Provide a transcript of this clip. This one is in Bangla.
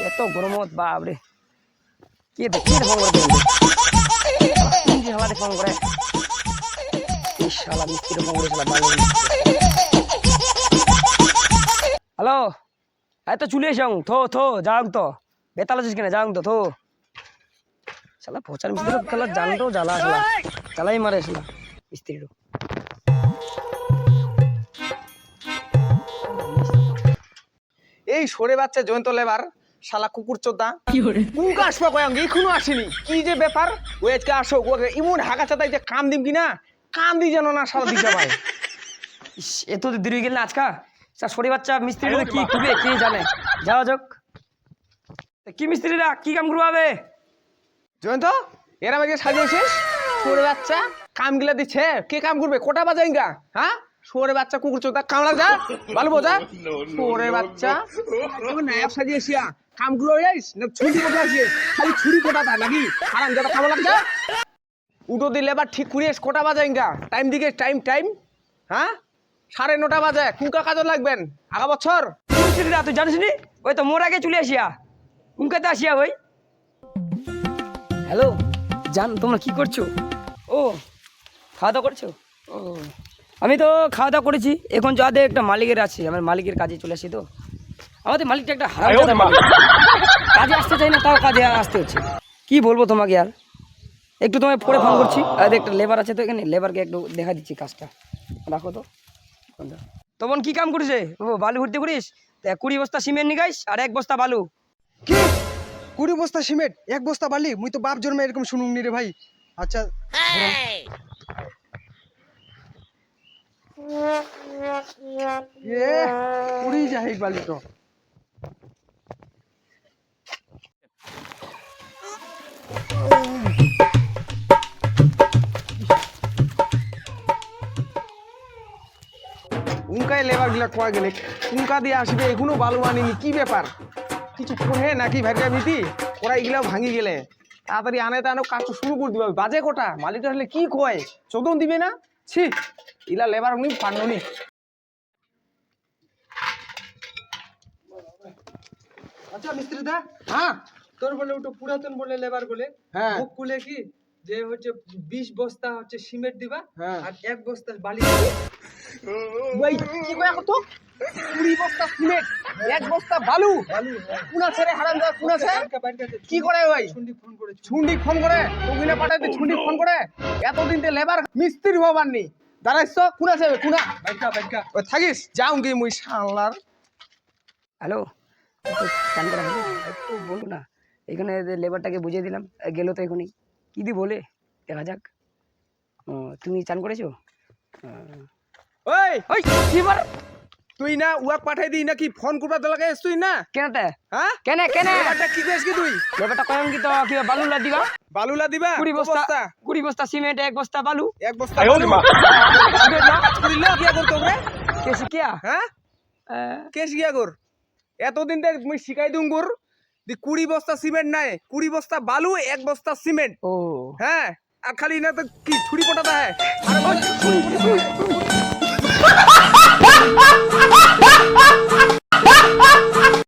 এত গরমত বাপরে কে দেখি ফোন করে হালাতে ফোন করে শালা মিস্ত্রি ফোন করে শালা ভালো হ্যালো এই তো চলে এসং থো যাও তো বেতাল আছিস কেন যাও তো থো শালা পচার মিস্ত্রি কালা জানতো জ্বালা আসলা জ্বালাই মারে শালা মিস্ত্রির এই সরে বাচ্চা জয়ন্ত লেবার শালা কুকুর চোদ্দা কুকা আসবা কয়াম এখনো আসেনি কি যে ব্যাপার ওই আজকে আসো ওকে ইমন হাগা চাতাই যে কাম দিম কিনা কাম দি যেন না শালা দিতে ভাই এত দেরি হয়ে গেল না আজকা স্যার সরে বাচ্চা মিস্ত্রি কি খুবে কে জানে যাওয়া যাক কি মিস্ত্রিরা কি কাম করবে জয়ন্ত এরা আমাকে সাজিয়েছিস সরে বাচ্চা কাম গিলা দিচ্ছে কে কাম করবে কোটা বাজাইঙ্গা হ্যাঁ সরে বাচ্চা কুকুর চোদ্দা কামলা যা ভালো বোঝা সরে বাচ্চা নায়ক সাজিয়েছিয়া কাম গুলো যাইস না ছুরি কোটা আছে খালি ছুরি কোটা তা নাকি হারাম যেটা খাবো লাগছে উটো দিলে এবার ঠিক করিস কোটা বাজাইঙ্গা টাইম দিকে টাইম হ্যাঁ 9:30 বাজে কুকা কাজে লাগবেন আগা বছর মিস্ত্রিরা তুই জানিস নি ওই তো মোর আগে চলে আসিয়া উনকাতে আসিয়া ওই হ্যালো জান তোমরা কি করছো ও খাওয়া দাওয়া করছো ও আমি তো খাওয়া দাওয়া করেছি এখন যাতে একটা মালিকের আছে আমার মালিকের কাজে চলে আসি তো আমাদের মালিকটা একটা হারাম কাজে আসতে চাই না তাও কাজে আসতে হচ্ছে কি বলবো তোমাকে আর একটু তোমায় পরে ফোন করছি আর একটা লেবার আছে তো এখানে লেবারকে একটু দেখা দিচ্ছি কাজটা রাখো তো তখন কি কাম করেছে ও বালু ভর্তি করিস 20 বস্তা সিমেন্ট নিগাইস আর 1 বস্তা বালু কি 20 বস্তা সিমেন্ট 1 বস্তা বালি মুই তো বাপ জন্মে এরকম শুনুনি রে ভাই আচ্ছা এ উড়ি যাই বালি তো উনকায় লেবার গুলা কোয়া গেলে উনকা দিয়ে আসবে এখনো বালু আনিনি কি ব্যাপার কিছু পড়ে নাকি ভেরগা ভীতি ওরা এগুলাও ভাঙি গেলে তাড়াতাড়ি আনে তানো কাজটা শুরু করে দিবে বাজে কোটা মালিকটা হলে কি কয় চোদন দিবে না ছি ইলা লেবার উনি পান্ননি আচ্ছা মিস্ত্রি দা হ্যাঁ তোর বলে ওটা পুরাতন বলে লেবার বলে হ্যাঁ মুখ খুলে কি যে হচ্ছে 20 বস্তা হচ্ছে সিমেন্ট দিবা হ্যাঁ। আর 1 বস্তা বালি দিবা ওই কি কয় কত 20 বস্তা সিমেন্ট 1 বস্তা বালু কোনা ছেড়ে হারাম দা কোনা ছেড়ে কি করে ওই শুনলি ফোন করে ছুন্ডি ফোন করে ওগুলা পাঠাইতে ছুন্ডি ফোন করে এতদিন তে লেবার মিস্ত্রি হবার নি দাঁড়াইছ কোনা ছেড়ে কোনা বাইকা ওই থাকিস যাও কি মুই শালার হ্যালো চান করা হলো একটু বলো না এখানে লেবারটাকে বুঝিয়ে দিলাম গেল তো এখনই কি দি বলে দেখা যাক ও তুমি চান করেছো ওই ওই কি বার তুই না উয়াক পাঠাই দি নাকি ফোন করবা দলাকে তুই না কেনতে হ্যাঁ কেনে লেবারটা কি কইছ কি তুই লেবারটা কয়ম কি তো কি বালুলা দিবা বালুলা দিবা 20 বস্তা সিমেন্ট 1 বস্তা বালু 1 বস্তা বালু কাজ করিল কি কর তোমরা কেসে কিয়া হ্যাঁ কেস গিয়া কর এতদিন তে মুই শিখাই দুম কর দি 20 বস্তা সিমেন্ট নাই 20 বস্তা বালু 1 বস্তা সিমেন্ট ও হ্যাঁ আর খালি না তো কি ছুরি পটাতা হ্যাঁ আরে